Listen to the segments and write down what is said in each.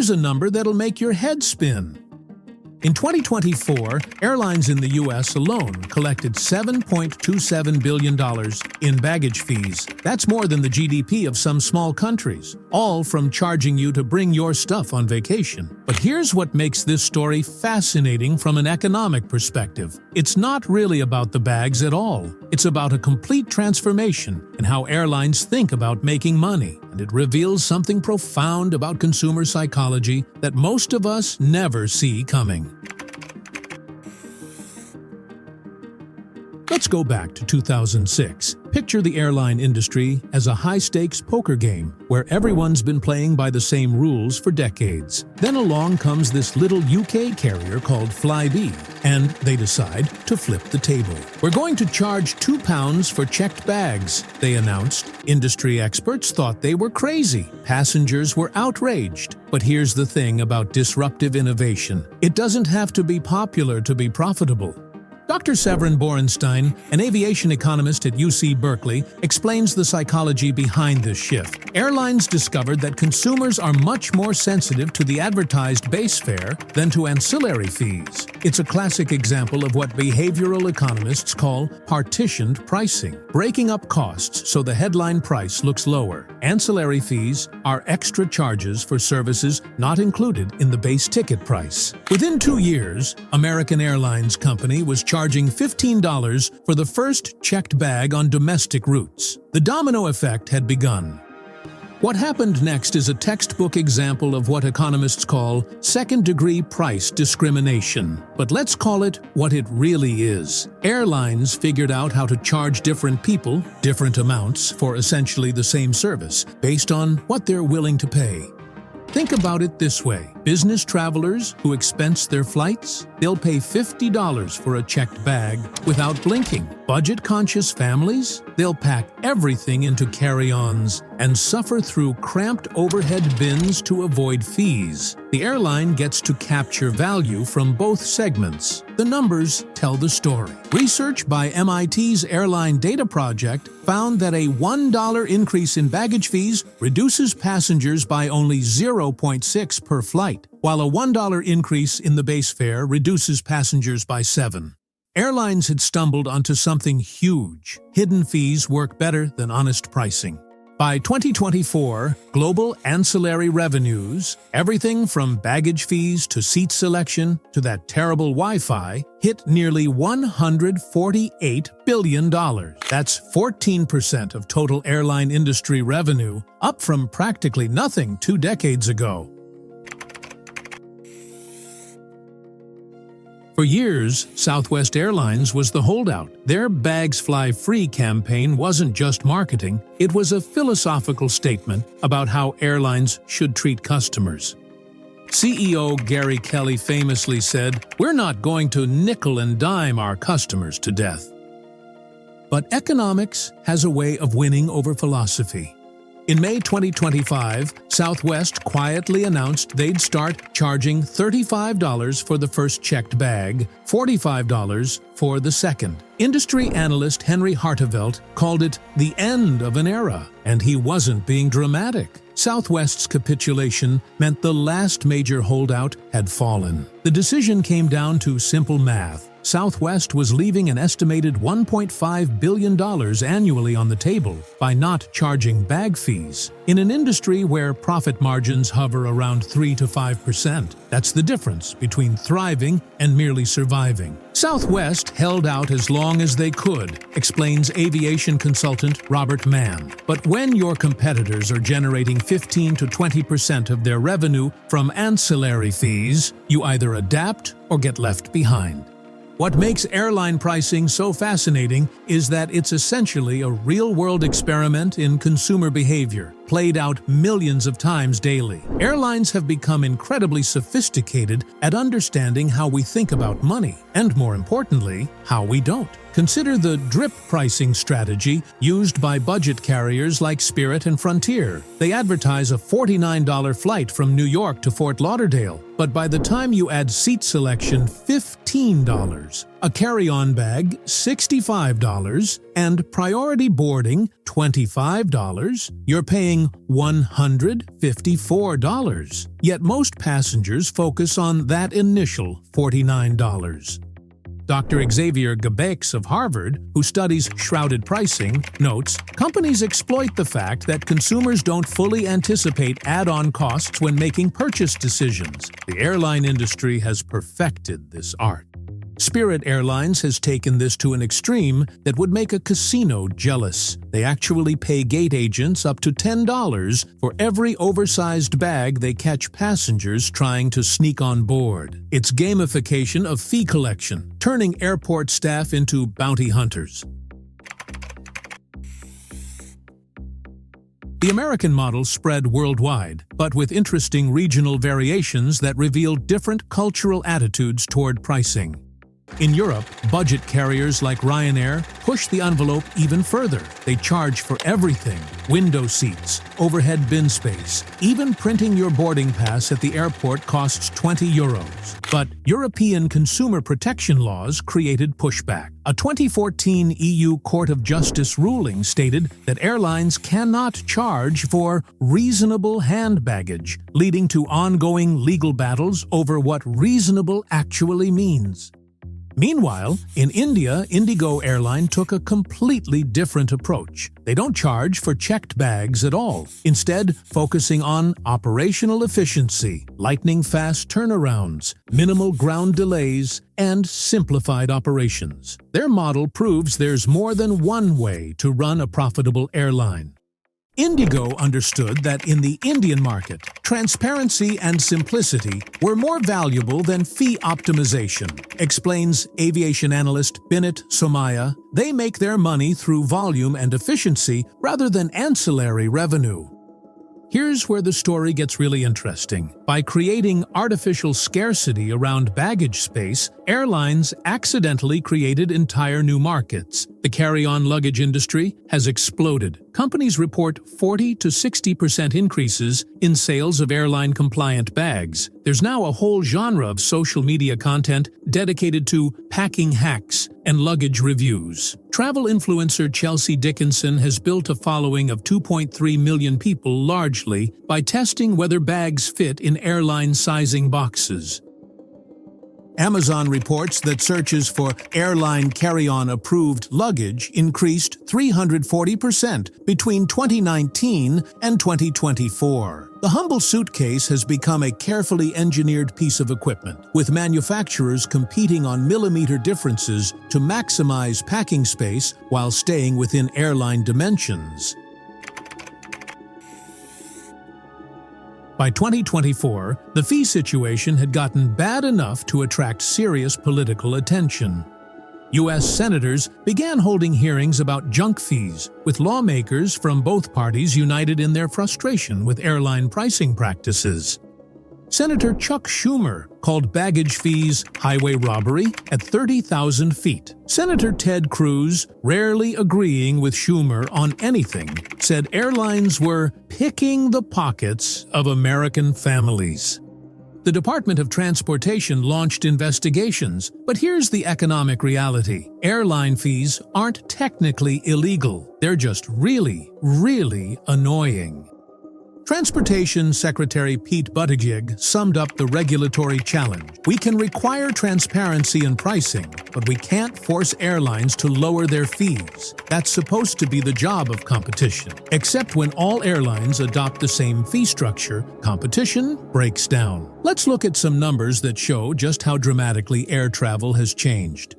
Here's a number that'll make your head spin. In 2024, airlines in the U.S. alone collected $7.27 billion in baggage fees. That's more than the GDP of some small countries, all from charging you to bring your stuff on vacation. But here's what makes this story fascinating from an economic perspective. It's not really about the bags at all. It's about a complete transformation in how airlines think about making money, and it reveals something profound about consumer psychology that most of us never see coming. Let's go back to 2006. Picture the airline industry as a high-stakes poker game where everyone's been playing by the same rules for decades. Then along comes this little UK carrier called Flybe, and they decide to flip the table. We're going to charge £2 for checked bags, they announced. Industry experts thought they were crazy. Passengers were outraged. But here's the thing about disruptive innovation. It doesn't have to be popular to be profitable. Dr. Severin Borenstein, an aviation economist at UC Berkeley, explains the psychology behind this shift. Airlines discovered that consumers are much more sensitive to the advertised base fare than to ancillary fees. It's a classic example of what behavioral economists call partitioned pricing, breaking up costs so the headline price looks lower. Ancillary fees are extra charges for services not included in the base ticket price. Within 2 years, American Airlines Company was charging $15 for the first checked bag on domestic routes. The domino effect had begun. What happened next is a textbook example of what economists call second-degree price discrimination. But let's call it what it really is. Airlines figured out how to charge different people different amounts for essentially the same service, based on what they're willing to pay. Think about it this way. Business travelers who expense their flights, they'll pay $50 for a checked bag without blinking. Budget-conscious families, they'll pack everything into carry-ons and suffer through cramped overhead bins to avoid fees. The airline gets to capture value from both segments. The numbers tell the story. Research by MIT's Airline Data Project found that a $1 increase in baggage fees reduces passengers by only 0.6 per flight, while a $1 increase in the base fare reduces passengers by 7. Airlines had stumbled onto something huge. Hidden fees work better than honest pricing. By 2024, global ancillary revenues, everything from baggage fees to seat selection to that terrible Wi-Fi, hit nearly $148 billion. That's 14% of total airline industry revenue, up from practically nothing 2 decades ago. For years, Southwest Airlines was the holdout. Their Bags Fly Free campaign wasn't just marketing, it was a philosophical statement about how airlines should treat customers. CEO Gary Kelly famously said, "We're not going to nickel and dime our customers to death." But economics has a way of winning over philosophy. In May 2025, Southwest quietly announced they'd start charging $35 for the first checked bag, $45 for the second. Industry analyst Henry Hartevelt called it the end of an era, and he wasn't being dramatic. Southwest's capitulation meant the last major holdout had fallen. The decision came down to simple math. Southwest was leaving an estimated $1.5 billion annually on the table by not charging bag fees. In an industry where profit margins hover around 3 to 5%, that's the difference between thriving and merely surviving. Southwest held out as long as they could, explains aviation consultant Robert Mann. But when your competitors are generating 15 to 20% of their revenue from ancillary fees, you either adapt or get left behind. What makes airline pricing so fascinating is that it's essentially a real-world experiment in consumer behavior, played out millions of times daily. Airlines have become incredibly sophisticated at understanding how we think about money, and more importantly, how we don't. Consider the drip pricing strategy used by budget carriers like Spirit and Frontier. They advertise a $49 flight from New York to Fort Lauderdale, but by the time you add seat selection, $15. a carry-on bag $65, and priority boarding $25, you're paying $154. Yet most passengers focus on that initial $49. Dr. Xavier Gabex of Harvard, who studies shrouded pricing, notes, companies exploit the fact that consumers don't fully anticipate add-on costs when making purchase decisions. The airline industry has perfected this art. Spirit Airlines has taken this to an extreme that would make a casino jealous. They actually pay gate agents up to $10 for every oversized bag they catch passengers trying to sneak on board. It's gamification of fee collection, turning airport staff into bounty hunters. The American model spread worldwide, but with interesting regional variations that reveal different cultural attitudes toward pricing. In Europe, budget carriers like Ryanair push the envelope even further. They charge for everything: window seats, overhead bin space. Even printing your boarding pass at the airport costs €20. But European consumer protection laws created pushback. A 2014 EU Court of Justice ruling stated that airlines cannot charge for reasonable hand baggage, leading to ongoing legal battles over what reasonable actually means. Meanwhile, in India, Indigo Airline took a completely different approach. They don't charge for checked bags at all, instead focusing on operational efficiency, lightning-fast turnarounds, minimal ground delays, and simplified operations. Their model proves there's more than one way to run a profitable airline. Indigo understood that in the Indian market, transparency and simplicity were more valuable than fee optimization, explains aviation analyst Binit Somaya. They make their money through volume and efficiency rather than ancillary revenue. Here's where the story gets really interesting. By creating artificial scarcity around baggage space, airlines accidentally created entire new markets. The carry-on luggage industry has exploded. Companies report 40 to 60% increases in sales of airline-compliant bags. There's now a whole genre of social media content dedicated to packing hacks and luggage reviews. Travel influencer Chelsea Dickinson has built a following of 2.3 million people largely by testing whether bags fit in airline sizing boxes. Amazon reports that searches for airline carry-on approved luggage increased 340% between 2019 and 2024. The humble suitcase has become a carefully engineered piece of equipment, with manufacturers competing on millimeter differences to maximize packing space while staying within airline dimensions. By 2024, the fee situation had gotten bad enough to attract serious political attention. U.S. senators began holding hearings about junk fees, with lawmakers from both parties united in their frustration with airline pricing practices. Senator Chuck Schumer called baggage fees highway robbery at 30,000 feet. Senator Ted Cruz, rarely agreeing with Schumer on anything, said airlines were picking the pockets of American families. The Department of Transportation launched investigations, but here's the economic reality. Airline fees aren't technically illegal. They're just really, really annoying. Transportation Secretary Pete Buttigieg summed up the regulatory challenge. We can require transparency in pricing, but we can't force airlines to lower their fees. That's supposed to be the job of competition. Except when all airlines adopt the same fee structure, competition breaks down. Let's look at some numbers that show just how dramatically air travel has changed.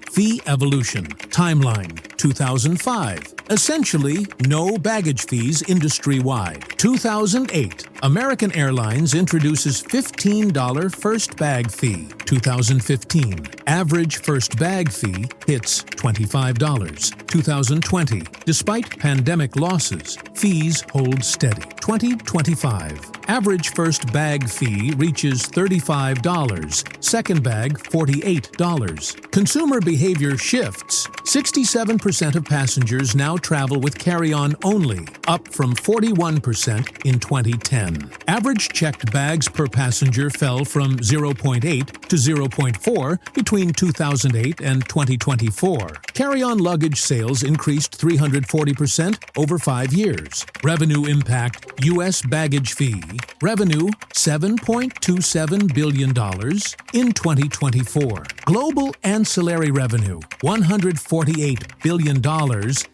Fee evolution. Timeline. 2005. Essentially, no baggage fees industry-wide. 2008. American Airlines introduces $15 first bag fee. 2015. Average first bag fee hits $25. 2020. Despite pandemic losses, fees hold steady. 2025. Average first bag fee reaches $35. Second bag, $48. Consumer behavior shifts. 67% of passengers now travel with carry-on only, up from 41% in 2010. Average checked bags per passenger fell from 0.8 to 0.4 between 2008 and 2024. Carry-on luggage sales increased 340% over 5 years. Revenue impact: U.S. baggage fee. Revenue $7.27 billion in 2024. Global ancillary revenue $148 billion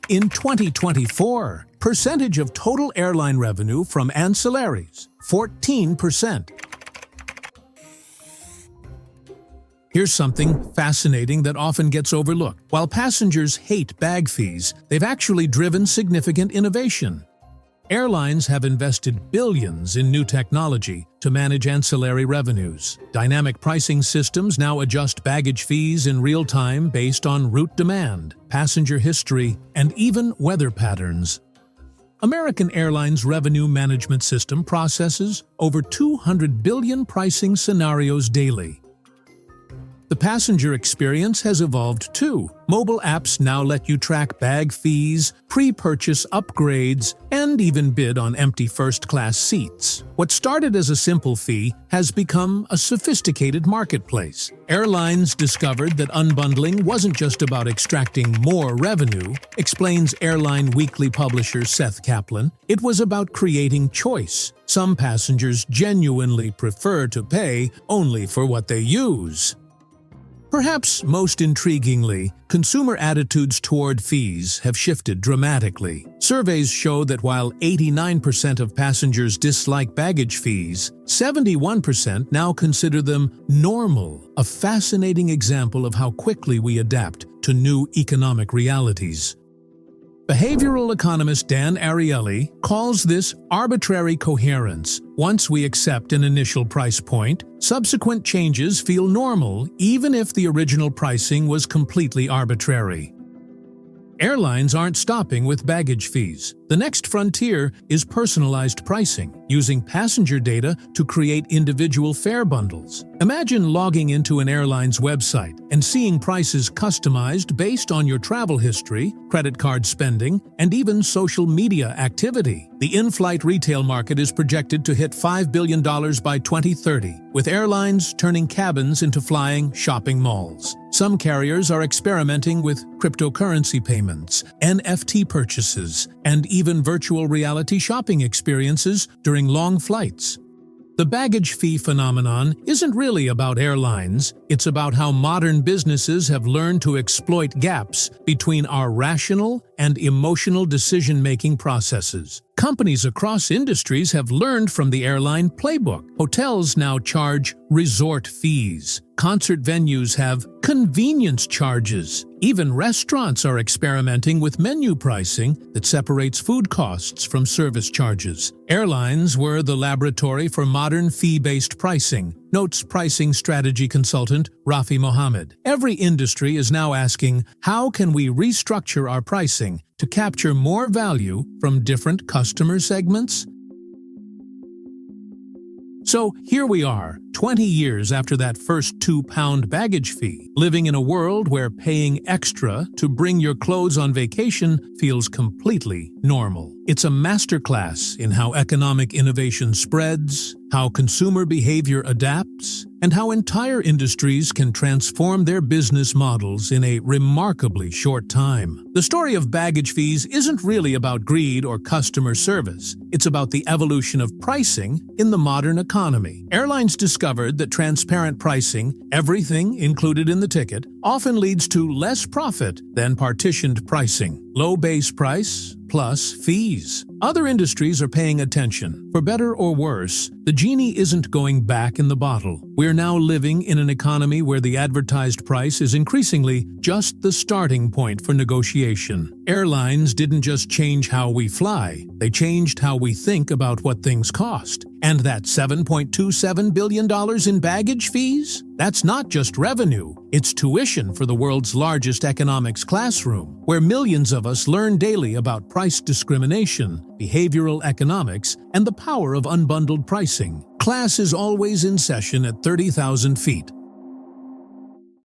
in 2024. Percentage of total airline revenue from ancillaries 14%. Here's something fascinating that often gets overlooked. While passengers hate bag fees, they've actually driven significant innovation. Airlines have invested billions in new technology to manage ancillary revenues. Dynamic pricing systems now adjust baggage fees in real time based on route demand, passenger history, and even weather patterns. American Airlines' revenue management system processes over 200 billion pricing scenarios daily. The passenger experience has evolved too. Mobile apps now let you track bag fees, pre-purchase upgrades, and even bid on empty first-class seats. What started as a simple fee has become a sophisticated marketplace. Airlines discovered that unbundling wasn't just about extracting more revenue, explains Airline Weekly publisher Seth Kaplan. It was about creating choice. Some passengers genuinely prefer to pay only for what they use. Perhaps most intriguingly, consumer attitudes toward fees have shifted dramatically. Surveys show that while 89% of passengers dislike baggage fees, 71% now consider them normal, a fascinating example of how quickly we adapt to new economic realities. Behavioral economist Dan Ariely calls this arbitrary coherence. Once we accept an initial price point, subsequent changes feel normal even if the original pricing was completely arbitrary. Airlines aren't stopping with baggage fees. The next frontier is personalized pricing, using passenger data to create individual fare bundles. Imagine logging into an airline's website and seeing prices customized based on your travel history, credit card spending, and even social media activity. The in-flight retail market is projected to hit $5 billion by 2030, with airlines turning cabins into flying shopping malls. Some carriers are experimenting with cryptocurrency payments, NFT purchases, and even virtual reality shopping experiences during long flights. The baggage fee phenomenon isn't really about airlines, it's about how modern businesses have learned to exploit gaps between our rational and emotional decision-making processes. Companies across industries have learned from the airline playbook. Hotels now charge resort fees. Concert venues have convenience charges. Even restaurants are experimenting with menu pricing that separates food costs from service charges. Airlines were the laboratory for modern fee-based pricing, notes pricing strategy consultant Rafi Mohammed. Every industry is now asking, how can we restructure our pricing to capture more value from different customer segments? So here we are, 20 years after that first £2 baggage fee, living in a world where paying extra to bring your clothes on vacation feels completely normal. It's a masterclass in how economic innovation spreads, how consumer behavior adapts, and how entire industries can transform their business models in a remarkably short time. The story of baggage fees isn't really about greed or customer service. It's about the evolution of pricing in the modern economy. Airlines discovered that transparent pricing, everything included in the ticket, often leads to less profit than partitioned pricing. Low base price plus fees. Other industries are paying attention. For better or worse, the genie isn't going back in the bottle. We're now living in an economy where the advertised price is increasingly just the starting point for negotiation. Airlines didn't just change how we fly, they changed how we think about what things cost. And that $7.27 billion in baggage fees? That's not just revenue, it's tuition for the world's largest economics classroom, where millions of us learn daily about price discrimination, behavioral economics, and the power of unbundled pricing. Class is always in session at 30,000 feet.